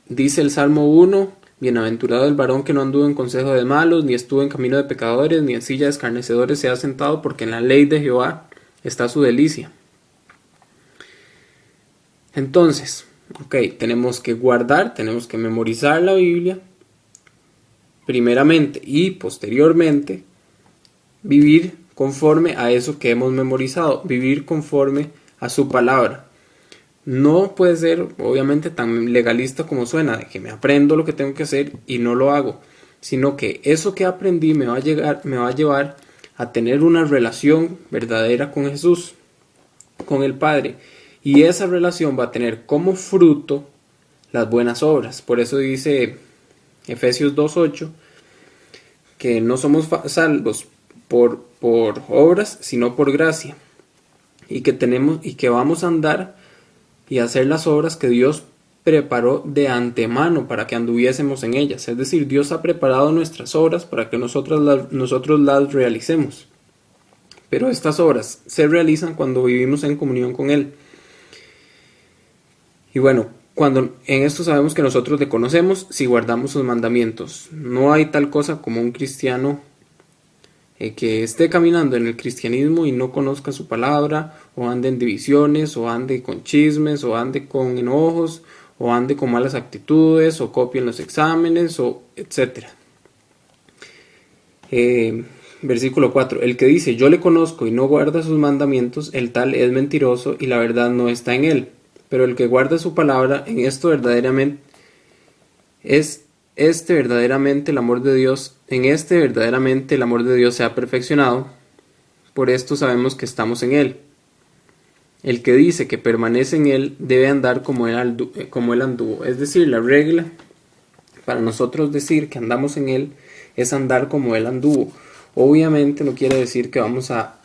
Dice el Salmo 1, bienaventurado el varón que no anduvo en consejo de malos, ni estuvo en camino de pecadores, ni en silla de escarnecedores se ha sentado, porque en la ley de Jehová está su delicia. Entonces, tenemos que guardar, tenemos que memorizar la Biblia, primeramente, y posteriormente vivir conforme a eso que hemos memorizado, vivir conforme a su palabra. No puede ser, obviamente, tan legalista como suena, de que me aprendo lo que tengo que hacer y no lo hago, sino que eso que aprendí me va a llevar a tener una relación verdadera con Jesús, con el Padre, y esa relación va a tener como fruto las buenas obras. Por eso dice Efesios 2:8 que no somos salvos por obras, sino por gracia, y que vamos a andar y hacer las obras que Dios preparó de antemano para que anduviésemos en ellas. Es decir, Dios ha preparado nuestras obras para que nosotros las realicemos. Pero estas obras se realizan cuando vivimos en comunión con Él. Y bueno, cuando en esto sabemos que nosotros le conocemos si guardamos sus mandamientos. No hay tal cosa como un cristiano que esté caminando en el cristianismo y no conozca su palabra, o ande en divisiones, o ande con chismes, o ande con enojos, o ande con malas actitudes, o copie en los exámenes, o etcétera. Versículo 4. El que dice yo le conozco y no guarda sus mandamientos, el tal es mentiroso y la verdad no está en él. Pero el que guarda su palabra, en esto verdaderamente verdaderamente el amor de Dios, en este verdaderamente el amor de Dios se ha perfeccionado, por esto sabemos que estamos en Él. El que dice que permanece en Él debe andar como él anduvo. Es decir, la regla para nosotros decir que andamos en Él es andar como Él anduvo. Obviamente no quiere decir que vamos a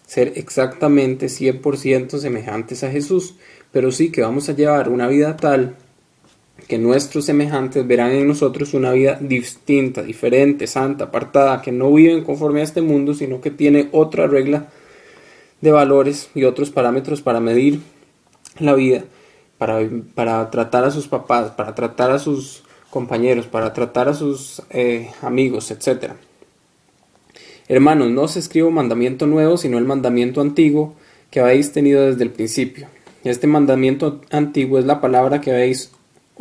ser exactamente 100% semejantes a Jesús, pero sí que vamos a llevar una vida tal que nuestros semejantes verán en nosotros una vida distinta, diferente, santa, apartada, que no viven conforme a este mundo, sino que tiene otra regla de valores y otros parámetros para medir la vida, para tratar a sus papás, para tratar a sus compañeros, para tratar a sus amigos, etc. Hermanos, no os escribo mandamiento nuevo, sino el mandamiento antiguo que habéis tenido desde el principio. Este mandamiento antiguo es la palabra que habéis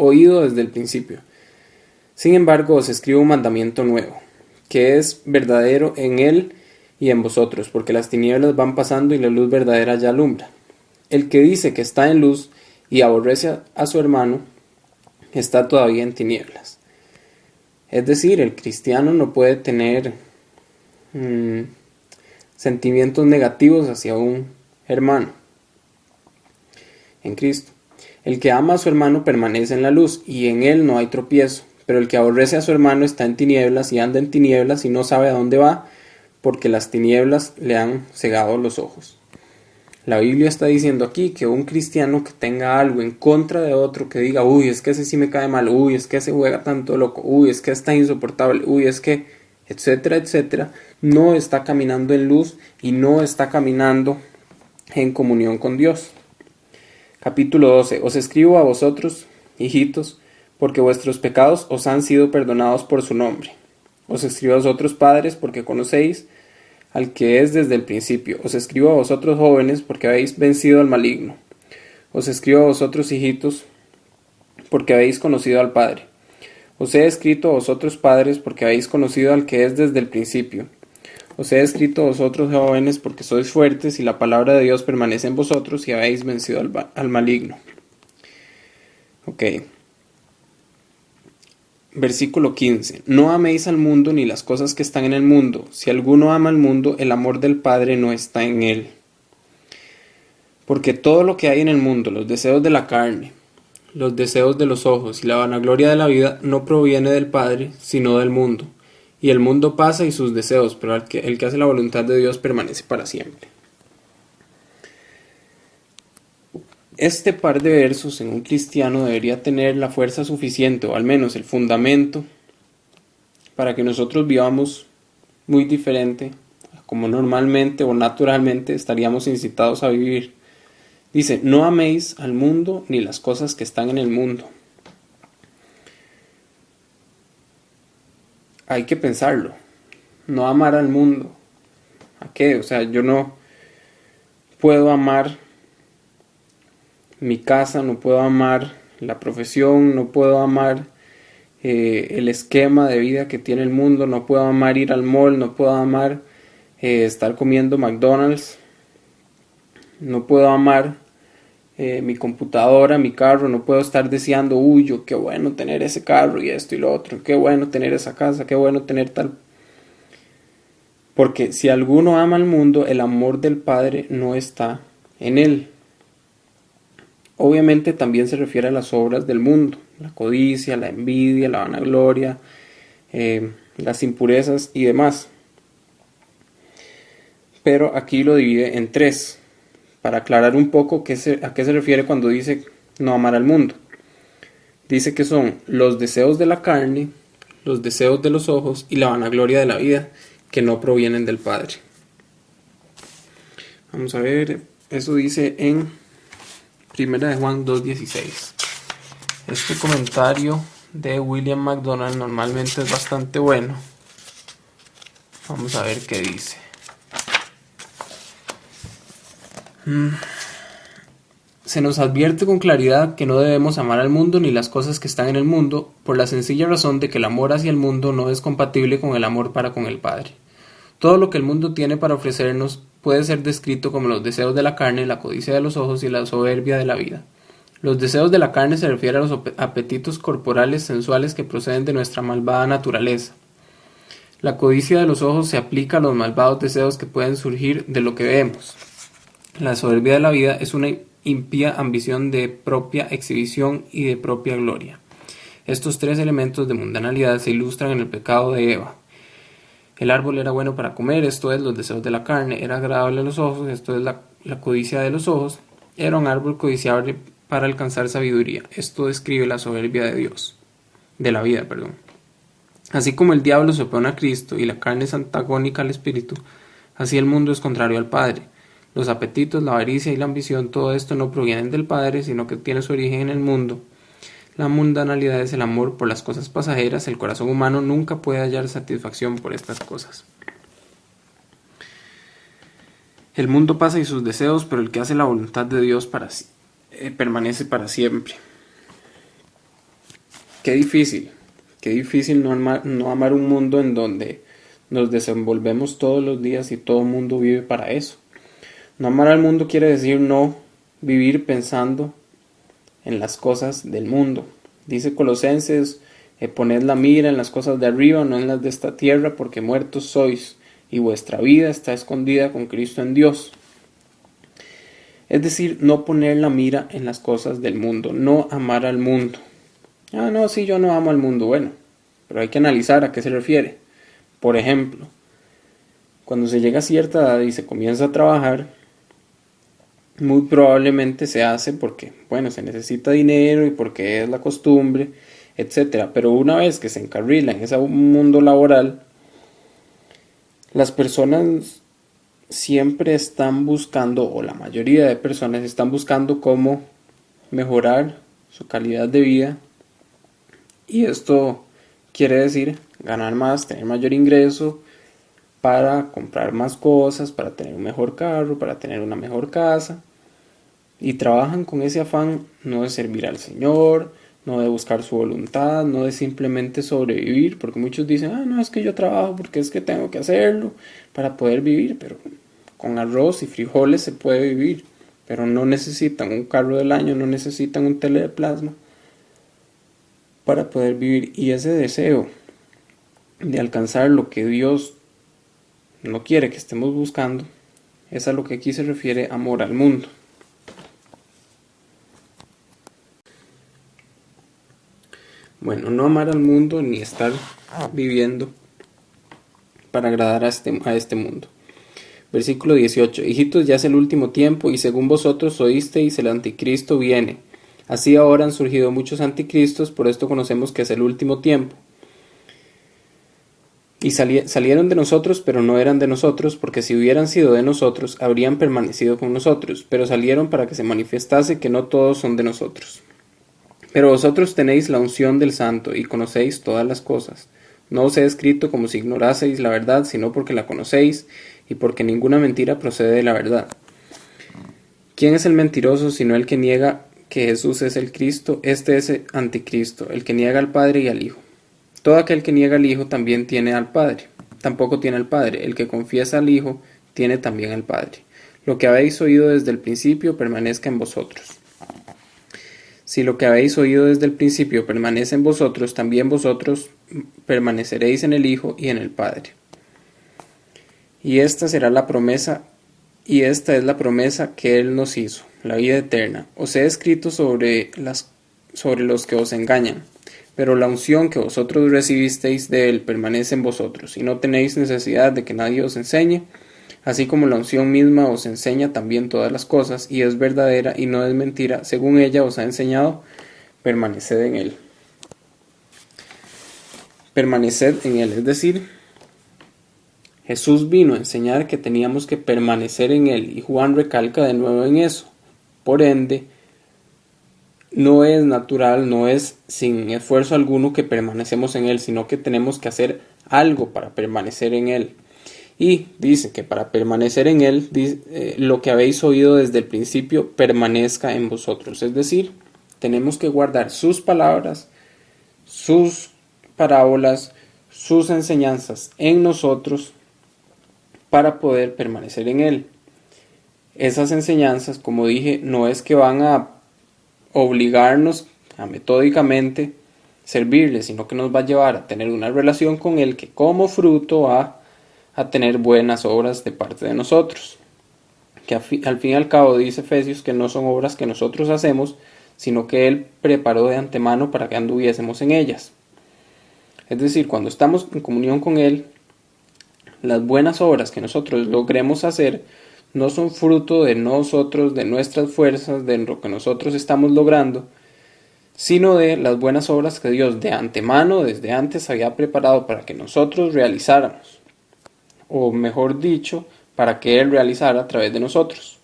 oído desde el principio. Sin embargo, os escribo un mandamiento nuevo, que es verdadero en él y en vosotros, porque las tinieblas van pasando y la luz verdadera ya alumbra. El que dice que está en luz y aborrece a su hermano, está todavía en tinieblas. Es decir, el cristiano no puede tener sentimientos negativos hacia un hermano en Cristo. El que ama a su hermano permanece en la luz, y en él no hay tropiezo. Pero el que aborrece a su hermano está en tinieblas, y anda en tinieblas, y no sabe a dónde va, porque las tinieblas le han cegado los ojos. La Biblia está diciendo aquí que un cristiano que tenga algo en contra de otro, que diga, uy, es que ese sí me cae mal, uy, es que ese juega tanto loco, uy, es que está insoportable, uy, es que, etcétera, etcétera, no está caminando en luz y no está caminando en comunión con Dios. Capítulo 12. Os escribo a vosotros, hijitos, porque vuestros pecados os han sido perdonados por su nombre. Os escribo a vosotros, padres, porque conocéis al que es desde el principio. Os escribo a vosotros, jóvenes, porque habéis vencido al maligno. Os escribo a vosotros, hijitos, porque habéis conocido al Padre. Os he escrito a vosotros, padres, porque habéis conocido al que es desde el principio. Os he escrito a vosotros, jóvenes, porque sois fuertes y la palabra de Dios permanece en vosotros y habéis vencido al maligno. Versículo 15. No améis al mundo ni las cosas que están en el mundo. Si alguno ama al mundo, el amor del Padre no está en él. Porque todo lo que hay en el mundo, los deseos de la carne, los deseos de los ojos y la vanagloria de la vida, no proviene del Padre, sino del mundo. Y el mundo pasa y sus deseos, pero el que hace la voluntad de Dios permanece para siempre. Este par de versos en un cristiano debería tener la fuerza suficiente, o al menos el fundamento, para que nosotros vivamos muy diferente, como normalmente o naturalmente estaríamos incitados a vivir. Dice, no améis al mundo ni las cosas que están en el mundo. hay que pensarlo. No amar al mundo. ¿A qué? O sea, yo no puedo amar mi casa, no puedo amar la profesión, no puedo amar el esquema de vida que tiene el mundo, no puedo amar ir al mall, no puedo amar estar comiendo McDonald's, no puedo amar mi computadora, mi carro, no puedo estar deseando, uy, yo qué bueno tener ese carro y esto y lo otro, qué bueno tener esa casa, qué bueno tener tal. Porque si alguno ama al mundo, el amor del Padre no está en él. Obviamente también se refiere a las obras del mundo, la codicia, la envidia, la vanagloria, las impurezas y demás. Pero aquí lo divide en tres, para aclarar un poco a qué se refiere cuando dice no amar al mundo. Dice que son los deseos de la carne, los deseos de los ojos y la vanagloria de la vida, que no provienen del Padre. Vamos a ver, eso dice en 1 de Juan 2:16. Este comentario de William MacDonald normalmente es bastante bueno. Vamos a ver qué dice. Se nos advierte con claridad que no debemos amar al mundo ni las cosas que están en el mundo, por la sencilla razón de que el amor hacia el mundo no es compatible con el amor para con el Padre. Todo lo que el mundo tiene para ofrecernos puede ser descrito como los deseos de la carne, la codicia de los ojos y la soberbia de la vida. Los deseos de la carne se refieren a los apetitos corporales sensuales que proceden de nuestra malvada naturaleza. La codicia de los ojos se aplica a los malvados deseos que pueden surgir de lo que vemos. La soberbia de la vida es una impía ambición de propia exhibición y de propia gloria. Estos tres elementos de mundanalidad se ilustran en el pecado de Eva. El árbol era bueno para comer, esto es, los deseos de la carne, era agradable a los ojos, esto es, la codicia de los ojos, era un árbol codiciable para alcanzar sabiduría. Esto describe la soberbia de la vida. Así como el diablo se opone a Cristo y la carne es antagónica al Espíritu, así el mundo es contrario al Padre. Los apetitos, la avaricia y la ambición, todo esto no provienen del Padre, sino que tiene su origen en el mundo. La mundanalidad es el amor por las cosas pasajeras, el corazón humano nunca puede hallar satisfacción por estas cosas. El mundo pasa y sus deseos, pero el que hace la voluntad de Dios permanece para siempre. Qué difícil no amar un mundo en donde nos desenvolvemos todos los días y todo el mundo vive para eso. No amar al mundo quiere decir no vivir pensando en las cosas del mundo. Dice Colosenses, poned la mira en las cosas de arriba, no en las de esta tierra, porque muertos sois, y vuestra vida está escondida con Cristo en Dios. Es decir, no poner la mira en las cosas del mundo, no amar al mundo. No, sí, yo no amo al mundo, bueno, pero hay que analizar a qué se refiere. Por ejemplo, cuando se llega a cierta edad y se comienza a trabajar, muy probablemente se hace porque, bueno, se necesita dinero y porque es la costumbre, etcétera. Pero una vez que se encarrila en ese mundo laboral, las personas siempre están buscando, o la mayoría de personas están buscando cómo mejorar su calidad de vida. Y esto quiere decir ganar más, tener mayor ingreso, para comprar más cosas, para tener un mejor carro, para tener una mejor casa. Y trabajan con ese afán no de servir al Señor, no de buscar su voluntad, no de simplemente sobrevivir, porque muchos dicen, no, es que yo trabajo porque es que tengo que hacerlo para poder vivir, pero con arroz y frijoles se puede vivir, pero no necesitan un carro del año, no necesitan un tele de plasma para poder vivir. Y ese deseo de alcanzar lo que Dios no quiere que estemos buscando, es a lo que aquí se refiere amor al mundo. Bueno, no amar al mundo ni estar viviendo para agradar a este mundo. Versículo 18. Hijitos, ya es el último tiempo, y según vosotros oísteis, el anticristo viene. Así ahora han surgido muchos anticristos, por esto conocemos que es el último tiempo. Y salieron de nosotros, pero no eran de nosotros, porque si hubieran sido de nosotros, habrían permanecido con nosotros, pero salieron para que se manifestase que no todos son de nosotros. Pero vosotros tenéis la unción del Santo y conocéis todas las cosas. No os he escrito como si ignoraseis la verdad, sino porque la conocéis, y porque ninguna mentira procede de la verdad. ¿Quién es el mentiroso sino el que niega que Jesús es el Cristo? Este es el anticristo, el que niega al Padre y al Hijo. Todo aquel que niega al Hijo también tiene al Padre. Tampoco tiene al Padre. El que confiesa al Hijo tiene también al Padre. Lo que habéis oído desde el principio permanezca en vosotros. Si lo que habéis oído desde el principio permanece en vosotros, también vosotros permaneceréis en el Hijo y en el Padre. Y esta es la promesa que Él nos hizo, la vida eterna. Os he escrito sobre los que os engañan, pero la unción que vosotros recibisteis de Él permanece en vosotros, y no tenéis necesidad de que nadie os enseñe, así como la unción misma os enseña también todas las cosas, y es verdadera y no es mentira, según ella os ha enseñado, permaneced en Él. Permaneced en Él, es decir, Jesús vino a enseñar que teníamos que permanecer en Él, y Juan recalca de nuevo en eso. Por ende, no es natural, no es sin esfuerzo alguno que permanecemos en Él, sino que tenemos que hacer algo para permanecer en Él. Y dice que para permanecer en Él, lo que habéis oído desde el principio permanezca en vosotros. Es decir, tenemos que guardar sus palabras, sus parábolas, sus enseñanzas en nosotros para poder permanecer en Él. Esas enseñanzas, como dije, no es que van a obligarnos a metódicamente servirle, sino que nos va a llevar a tener una relación con Él que como fruto va a tener buenas obras de parte de nosotros. Que al fin y al cabo dice Efesios que no son obras que nosotros hacemos, sino que Él preparó de antemano para que anduviésemos en ellas. Es decir, cuando estamos en comunión con Él, las buenas obras que nosotros logremos hacer no son fruto de nosotros, de nuestras fuerzas, de lo que nosotros estamos logrando, sino de las buenas obras que Dios de antemano, desde antes, había preparado para que nosotros realizáramos, o mejor dicho, para que Él realizara a través de nosotros.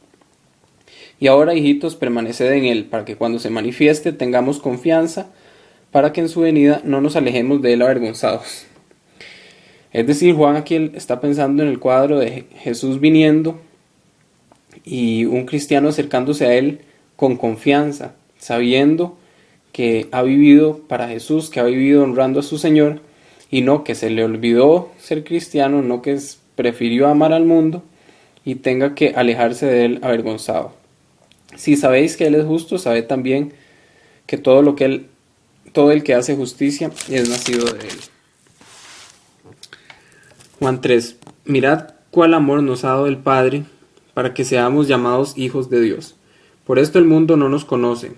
Y ahora, hijitos, permaneced en Él, para que cuando se manifieste tengamos confianza, para que en su venida no nos alejemos de Él avergonzados. Es decir, Juan aquí está pensando en el cuadro de Jesús viniendo y un cristiano acercándose a Él con confianza, sabiendo que ha vivido para Jesús, que ha vivido honrando a su Señor, y no que se le olvidó ser cristiano, no que prefirió amar al mundo y tenga que alejarse de Él avergonzado. Si sabéis que Él es justo, sabed también que todo el que hace justicia es nacido de Él. Juan 3. Mirad cuál amor nos ha dado el Padre para que seamos llamados hijos de Dios. Por esto el mundo no nos conoce,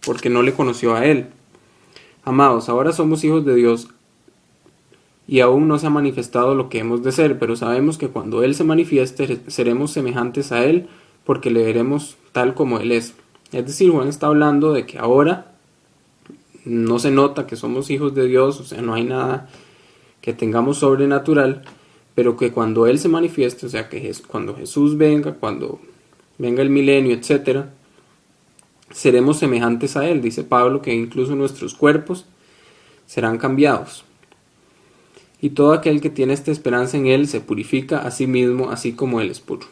porque no le conoció a Él. Amados, ahora somos hijos de Dios y aún no se ha manifestado lo que hemos de ser, pero sabemos que cuando Él se manifieste seremos semejantes a Él, porque le veremos tal como Él es. Es decir, Juan está hablando de que ahora no se nota que somos hijos de Dios, o sea, no hay nada que tengamos sobrenatural, pero que cuando Él se manifieste, o sea, que cuando Jesús venga, cuando venga el milenio, etc., seremos semejantes a Él. Dice Pablo que incluso nuestros cuerpos serán cambiados. Y todo aquel que tiene esta esperanza en Él se purifica a sí mismo, así como Él es puro.